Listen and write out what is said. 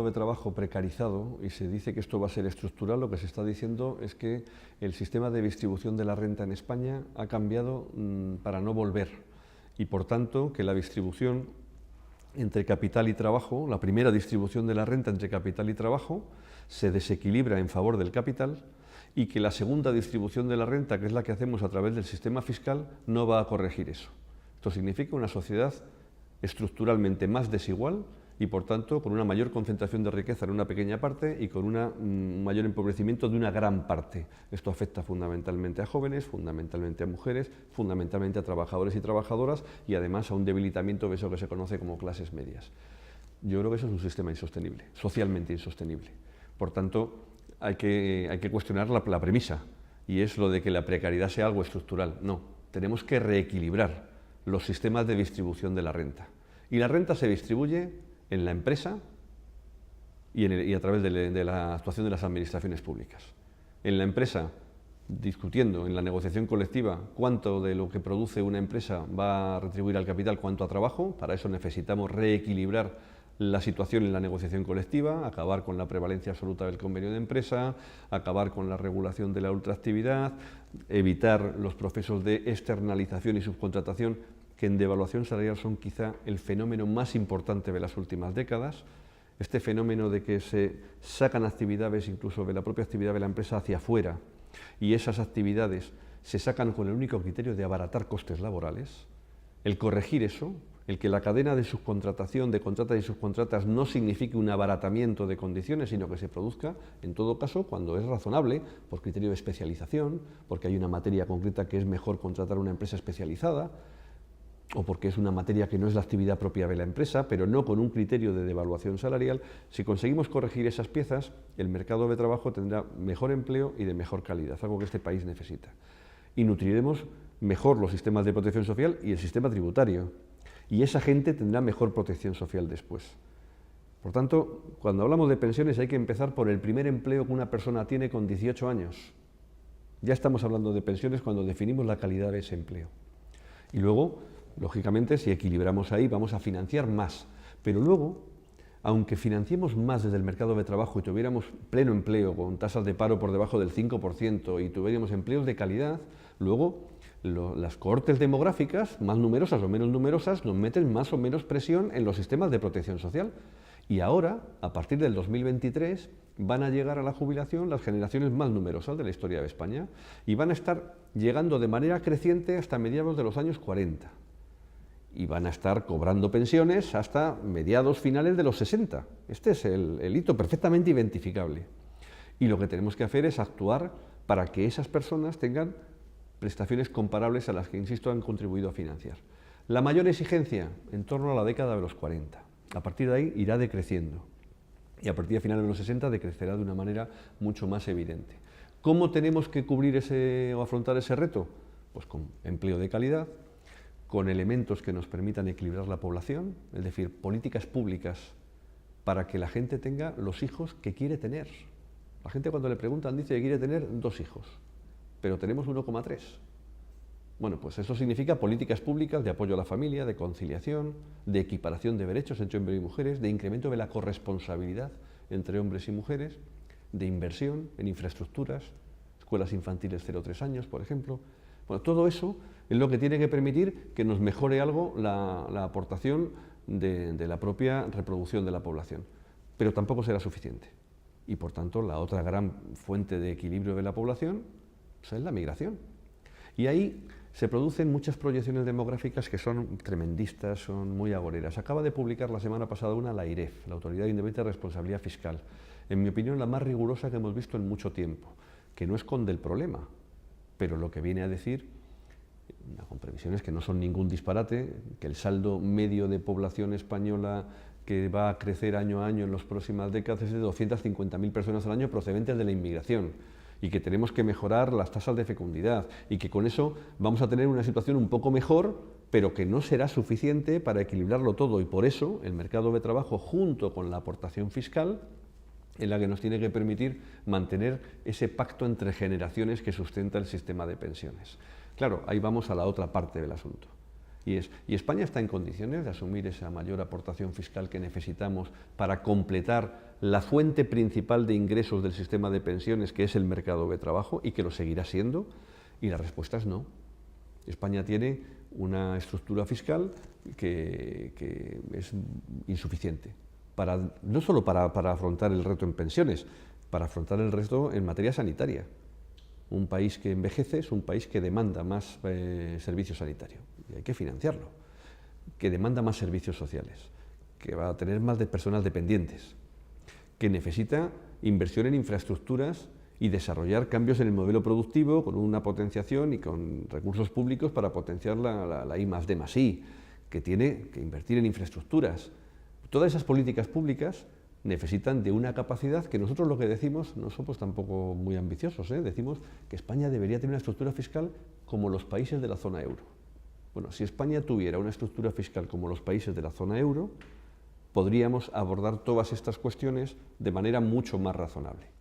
de trabajo precarizado y se dice que esto va a ser estructural, lo que se está diciendo es que el sistema de distribución de la renta en España ha cambiado para no volver y, por tanto, que la distribución entre capital y trabajo, la primera distribución de la renta entre capital y trabajo, se desequilibra en favor del capital y que la segunda distribución de la renta, que es la que hacemos a través del sistema fiscal, no va a corregir eso. Esto significa una sociedad estructuralmente más desigual y, por tanto, con una mayor concentración de riqueza en una pequeña parte y con un mayor empobrecimiento de una gran parte. Esto afecta fundamentalmente a jóvenes, fundamentalmente a mujeres, fundamentalmente a trabajadores y trabajadoras y, además, a un debilitamiento de eso que se conoce como clases medias. Yo creo que eso es un sistema insostenible, socialmente insostenible. Por tanto, hay que cuestionar la premisa, y es lo de que la precariedad sea algo estructural. No, tenemos que reequilibrar los sistemas de distribución de la renta. Y la renta se distribuye en la empresa y a través de la actuación de las administraciones públicas. En la empresa, discutiendo en la negociación colectiva cuánto de lo que produce una empresa va a retribuir al capital, cuánto a trabajo. Para eso necesitamos reequilibrar la situación en la negociación colectiva, acabar con la prevalencia absoluta del convenio de empresa, acabar con la regulación de la ultraactividad, evitar los procesos de externalización y subcontratación, que en devaluación salarial son quizá el fenómeno más importante de las últimas décadas. Este fenómeno de que se sacan actividades, incluso de la propia actividad de la empresa, hacia afuera, y esas actividades se sacan con el único criterio de abaratar costes laborales. El corregir eso, el que la cadena de subcontratación, de contratas y subcontratas, no signifique un abaratamiento de condiciones, sino que se produzca, en todo caso, cuando es razonable, por criterio de especialización, porque hay una materia concreta que es mejor contratar una empresa especializada, o porque es una materia que no es la actividad propia de la empresa, pero no con un criterio de devaluación salarial. Si conseguimos corregir esas piezas, el mercado de trabajo tendrá mejor empleo y de mejor calidad, algo que este país necesita. Y nutriremos mejor los sistemas de protección social y el sistema tributario. Y esa gente tendrá mejor protección social después. Por tanto, cuando hablamos de pensiones hay que empezar por el primer empleo que una persona tiene con 18 años. Ya estamos hablando de pensiones cuando definimos la calidad de ese empleo. Y luego, lógicamente, si equilibramos ahí, vamos a financiar más. Pero luego, aunque financiemos más desde el mercado de trabajo y tuviéramos pleno empleo, con tasas de paro por debajo del 5% y tuviéramos empleos de calidad, luego las cohortes demográficas, más numerosas o menos numerosas, nos meten más o menos presión en los sistemas de protección social. Y ahora, a partir del 2023, van a llegar a la jubilación las generaciones más numerosas de la historia de España y van a estar llegando de manera creciente hasta mediados de los años 40. Y van a estar cobrando pensiones hasta mediados finales de los 60. Este es el hito perfectamente identificable. Y lo que tenemos que hacer es actuar para que esas personas tengan prestaciones comparables a las que, insisto, han contribuido a financiar. La mayor exigencia en torno a la década de los 40. A partir de ahí irá decreciendo. Y a partir de finales de los 60 decrecerá de una manera mucho más evidente. ¿Cómo tenemos que cubrir o afrontar ese reto? Pues con empleo de calidad, con elementos que nos permitan equilibrar la población, es decir, políticas públicas para que la gente tenga los hijos que quiere tener. La gente, cuando le preguntan, dice que quiere tener 2 hijos, pero tenemos 1,3. Bueno, pues eso significa políticas públicas de apoyo a la familia, de conciliación, de equiparación de derechos entre hombres y mujeres, de incremento de la corresponsabilidad entre hombres y mujeres, de inversión en infraestructuras, escuelas infantiles 0-3 años, por ejemplo. Bueno, todo eso es lo que tiene que permitir que nos mejore algo la aportación de la propia reproducción de la población. Pero tampoco será suficiente. Y, por tanto, la otra gran fuente de equilibrio de la población es la migración. Y ahí se producen muchas proyecciones demográficas que son tremendistas, son muy agoreras. Acaba de publicar la semana pasada una la AIREF, la Autoridad Independiente de Responsabilidad Fiscal. En mi opinión, la más rigurosa que hemos visto en mucho tiempo, que no esconde el problema, pero lo que viene a decir, con previsiones que no son ningún disparate, que el saldo medio de población española que va a crecer año a año en las próximas décadas es de 250.000 personas al año procedentes de la inmigración, y que tenemos que mejorar las tasas de fecundidad, y que con eso vamos a tener una situación un poco mejor, pero que no será suficiente para equilibrarlo todo, y por eso el mercado de trabajo, junto con la aportación fiscal, es la que nos tiene que permitir mantener ese pacto entre generaciones que sustenta el sistema de pensiones. Claro, ahí vamos a la otra parte del asunto. Y España está en condiciones de asumir esa mayor aportación fiscal que necesitamos para completar la fuente principal de ingresos del sistema de pensiones, que es el mercado de trabajo, y que lo seguirá siendo? Y la respuesta es no. España tiene una estructura fiscal que es insuficiente, no solo para afrontar el reto en pensiones, para afrontar el reto en materia sanitaria. Un país que envejece es un país que demanda más servicio sanitario, y hay que financiarlo, que demanda más servicios sociales, que va a tener más de personas dependientes, que necesita inversión en infraestructuras y desarrollar cambios en el modelo productivo con una potenciación y con recursos públicos para potenciar la I+D+I, que tiene que invertir en infraestructuras. Todas esas políticas públicas necesitan de una capacidad que nosotros lo que decimos, no somos tampoco muy ambiciosos, decimos que España debería tener una estructura fiscal como los países de la zona euro. Bueno, si España tuviera una estructura fiscal como los países de la zona euro, podríamos abordar todas estas cuestiones de manera mucho más razonable.